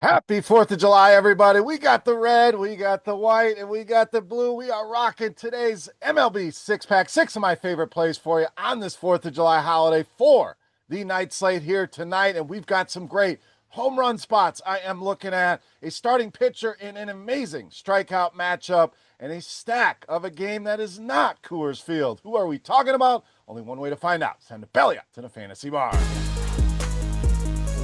Happy 4th of July, everybody. We got the red, we got the white, and we got the blue. We are rocking today's MLB six-pack, six of my favorite plays for you on this 4th of July holiday for the night slate here tonight. And we've got some great home run spots. I am looking at a starting pitcher in an amazing strikeout matchup and a stack of a game that is not Coors Field. Who are we talking about? Only one way to find out. It's time to belly up to the fantasy bar.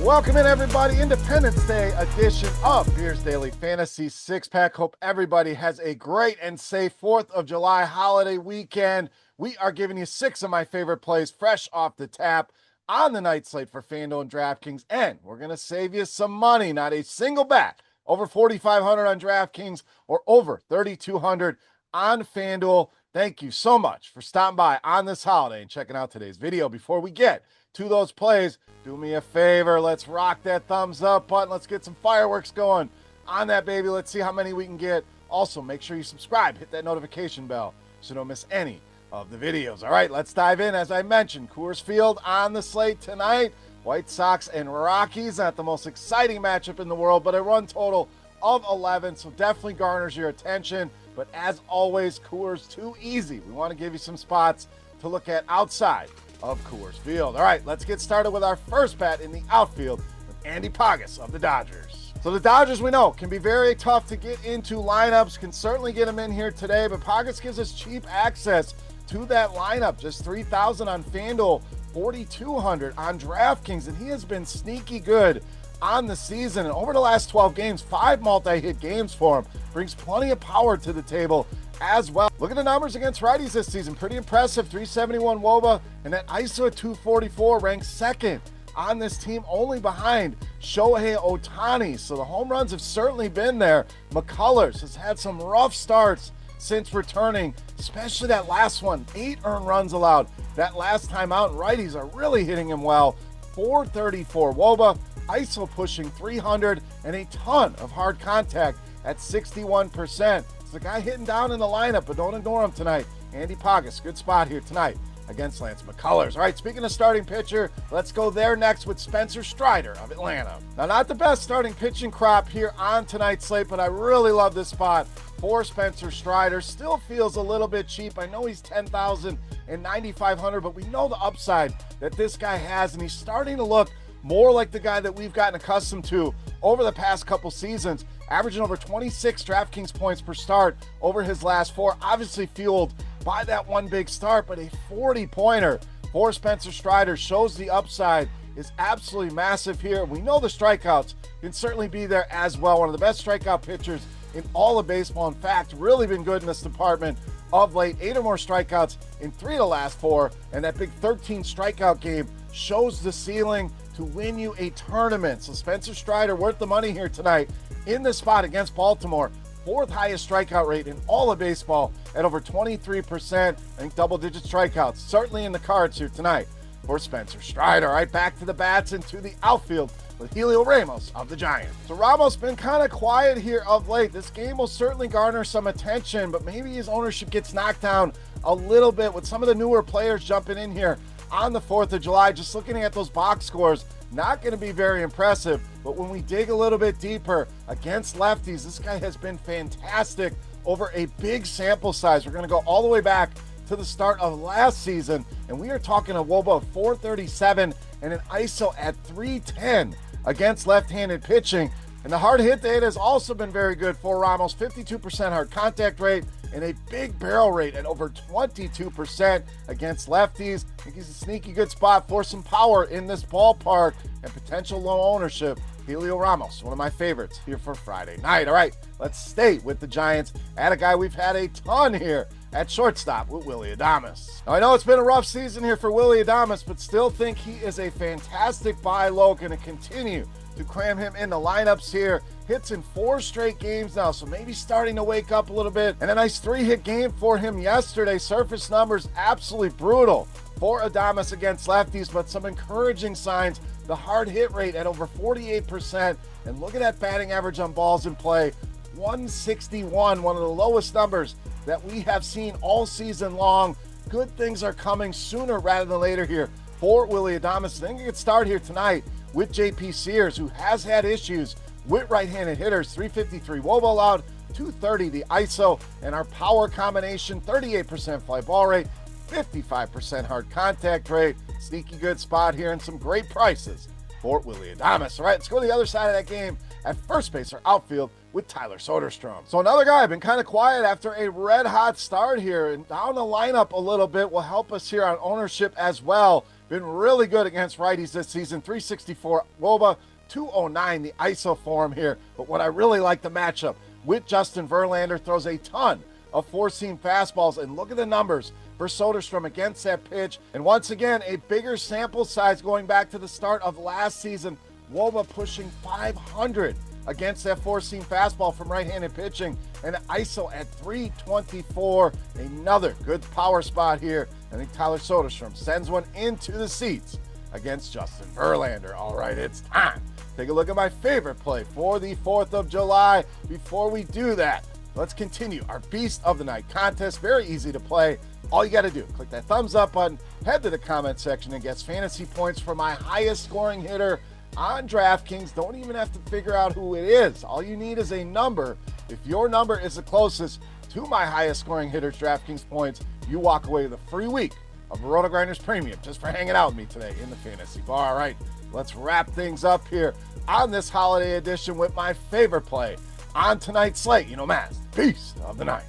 Welcome in, everybody. Independence Day edition of Beer's Daily Fantasy Six-Pack. Hope everybody has a great and safe 4th of July holiday weekend. We are giving you six of my favorite plays fresh off the tap on the night slate for FanDuel and DraftKings, and we're going to save you some money. Not a single bet over $4,500 on DraftKings or over $3,200 on FanDuel. Thank you so much for stopping by on this holiday and checking out today's video. Before we get to those plays, do me a favor. Let's rock that thumbs up button. Let's get some fireworks going on that baby. Let's see how many we can get. Also, make sure you subscribe. Hit that notification bell so you don't miss any of the videos. All right, let's dive in. As I mentioned, Coors Field on the slate tonight. White Sox and Rockies. Not the most exciting matchup in the world, but a run total of 11, so definitely garners your attention. But as always, Coors too easy. We want to give you some spots to look at outside of Coors Field. All right, let's get started with our first bet in the outfield with Andy Pagas of the Dodgers. So the Dodgers, we know, can be very tough to get into lineups, can certainly get them in here today, but Pagas gives us cheap access to that lineup. Just $3,000 on FanDuel, $4,200 on DraftKings, and he has been sneaky good on the season. And over the last 12 games, 5 multi-hit games for him. Brings plenty of power to the table as well. Look at the numbers against righties this season. Pretty impressive. 371 WOBA, and that ISO at 244 ranks second on this team, only behind Shohei Ohtani. So the home runs have certainly been there. McCullers has had some rough starts since returning, especially that last one. 8 earned runs allowed that last time out, and righties are really hitting him well. 434 WOBA, ISO pushing 300, and a ton of hard contact at 61%. It's the guy hitting down in the lineup, but don't ignore him tonight. Andy Pagas, good spot here tonight against Lance McCullers. All right, speaking of starting pitcher, let's go there next with Spencer Strider of Atlanta. Now, not the best starting pitching crop here on tonight's slate, but I really love this spot for Spencer Strider. Still feels a little bit cheap. I know he's $10,000 and $9,500, but we know the upside that this guy has, and he's starting to look more like the guy that we've gotten accustomed to over the past couple seasons, averaging over 26 DraftKings points per start over his last 4, obviously fueled by that one big start, but a 40-pointer for Spencer Strider shows the upside is absolutely massive here. We know the strikeouts can certainly be there as well. One of the best strikeout pitchers in all of baseball. In fact, really been good in this department of late. 8 or more strikeouts in 3 of the last 4, and that big 13 strikeout game shows the ceiling to win you a tournament. So Spencer Strider worth the money here tonight in the spot against Baltimore. 4th highest strikeout rate in all of baseball at over 23%. I think double-digit strikeouts certainly in the cards here tonight for Spencer Strider. All right, back to the bats and to the outfield with Helio Ramos of the Giants. So Ramos been kind of quiet here of late. This game will certainly garner some attention, but maybe his ownership gets knocked down a little bit with some of the newer players jumping in here on the 4th of July. Just looking at those box scores, not going to be very impressive, but when we dig a little bit deeper against lefties, this guy has been fantastic over a big sample size. We're going to go all the way back to the start of last season, and we are talking a WOBA of 437 and an ISO at 310 against left-handed pitching. And the hard hit data has also been very good for Ramos. 52% hard contact rate and a big barrel rate at over 22% against lefties. I think he's a sneaky good spot for some power in this ballpark and potential low ownership. Helio Ramos, one of my favorites here for Friday night. All right, let's stay with the Giants at a guy we've had a ton here at shortstop with Willy Adames. Now, I know it's been a rough season here for Willy Adames, but still think he is a fantastic buy low. Going to continue to cram him in the lineups here. Hits in 4 straight games now, so maybe starting to wake up a little bit. And a nice 3-hit game for him yesterday. Surface numbers absolutely brutal for Adames against lefties, but some encouraging signs. The hard hit rate at over 48%. And look at that batting average on balls in play, 161, one of the lowest numbers that we have seen all season long. Good things are coming sooner rather than later here for Willy Adames. I think he could start here tonight with JP Sears, who has had issues with right-handed hitters, 353 WOBA allowed, 230 the ISO, and our power combination, 38% fly ball rate, 55% hard contact rate. Sneaky good spot here and some great prices for Willy Adames. All right, let's go to the other side of that game at first base or outfield with Tyler Soderstrom. So another guy been kind of quiet after a red hot start here, and down the lineup a little bit will help us here on ownership as well. Been really good against righties this season, 364 WOBA, 209 the ISO for him here. But what I really like the matchup with Justin Verlander, throws a ton of four-seam fastballs, and look at the numbers for Soderstrom against that pitch. And once again, a bigger sample size going back to the start of last season. WOBA pushing 500 against that four-seam fastball from right-handed pitching, and ISO at 324. Another good power spot here. I think Tyler Soderstrom sends one into the seats against Justin Verlander. All right, it's time. Take a look at my favorite play for the 4th of July. Before we do that, let's continue our Beast of the Night contest. Very easy to play. All you got to do, click that thumbs up button, head to the comment section, and get fantasy points for my highest scoring hitter on DraftKings. Don't even have to figure out who it is. All you need is a number. If your number is the closest to my highest scoring hitter's DraftKings points, you walk away with a free week of RotoGrinders Premium just for hanging out with me today in the fantasy bar. All right, let's wrap things up here on this holiday edition with my favorite play on tonight's slate. You know, Matt's Beast of the Night.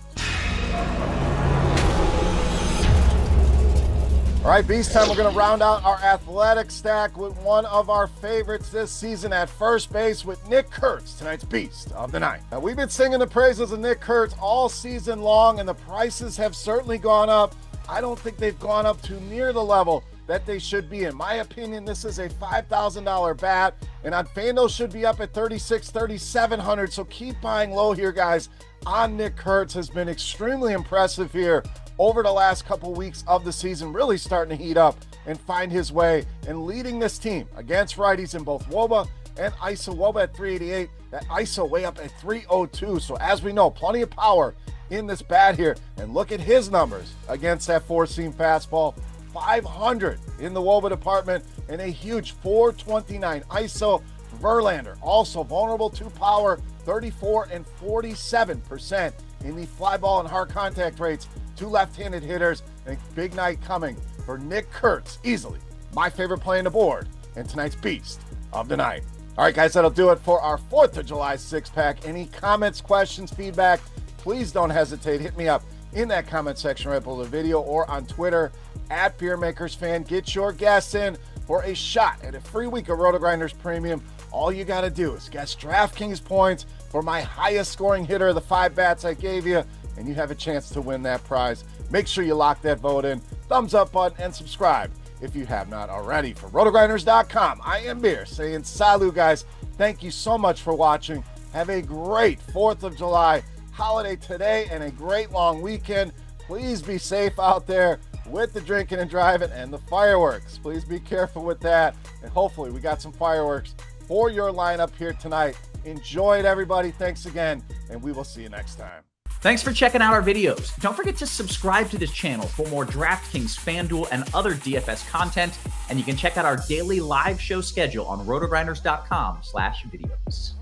All right, Beast time. We're going to round out our athletic stack with one of our favorites this season at first base with Nick Kurtz, tonight's Beast of the Night. Now, we've been singing the praises of Nick Kurtz all season long, and the prices have certainly gone up. I don't think they've gone up to near the level that they should be. In my opinion, this is a $5,000 bat, and on FanDuel should be up at $3,600, $3,700. So keep buying low here, guys. On Nick Kurtz has been extremely impressive here over the last couple weeks of the season, really starting to heat up and find his way and leading this team against righties in both WOBA and ISO. WOBA at 388, that ISO way up at 302. So as we know, plenty of power in this bat here. And look at his numbers against that four-seam fastball. 500 in the WOBA department and a huge 429 ISO. Verlander also vulnerable to power, 34 and 47% in the fly ball and hard contact rates. Two left-handed hitters, and a big night coming for Nick Kurtz. Easily my favorite play on the board and tonight's Beast of the Night. All right, guys, that'll do it for our 4th of July six-pack. Any comments, questions, feedback, please don't hesitate. Hit me up in that comment section right below the video or on Twitter at Beermakersfan. Get your guess in for a shot at a free week of RotoGrinders Premium. All you got to do is guess DraftKings points for my highest scoring hitter of the 5 bats I gave you, and you have a chance to win that prize. Make sure you lock that vote in. Thumbs up button and subscribe if you have not already. For RotoGrinders.com, I am Beer saying salut, guys. Thank you so much for watching. Have a great 4th of July holiday today and a great long weekend. Please be safe out there with the drinking and driving and the fireworks. Please be careful with that. And hopefully we got some fireworks for your lineup here tonight. Enjoy it, everybody. Thanks again, and we will see you next time. Thanks for checking out our videos. Don't forget to subscribe to this channel for more DraftKings, FanDuel, and other DFS content. And you can check out our daily live show schedule on rotogrinders.com/videos.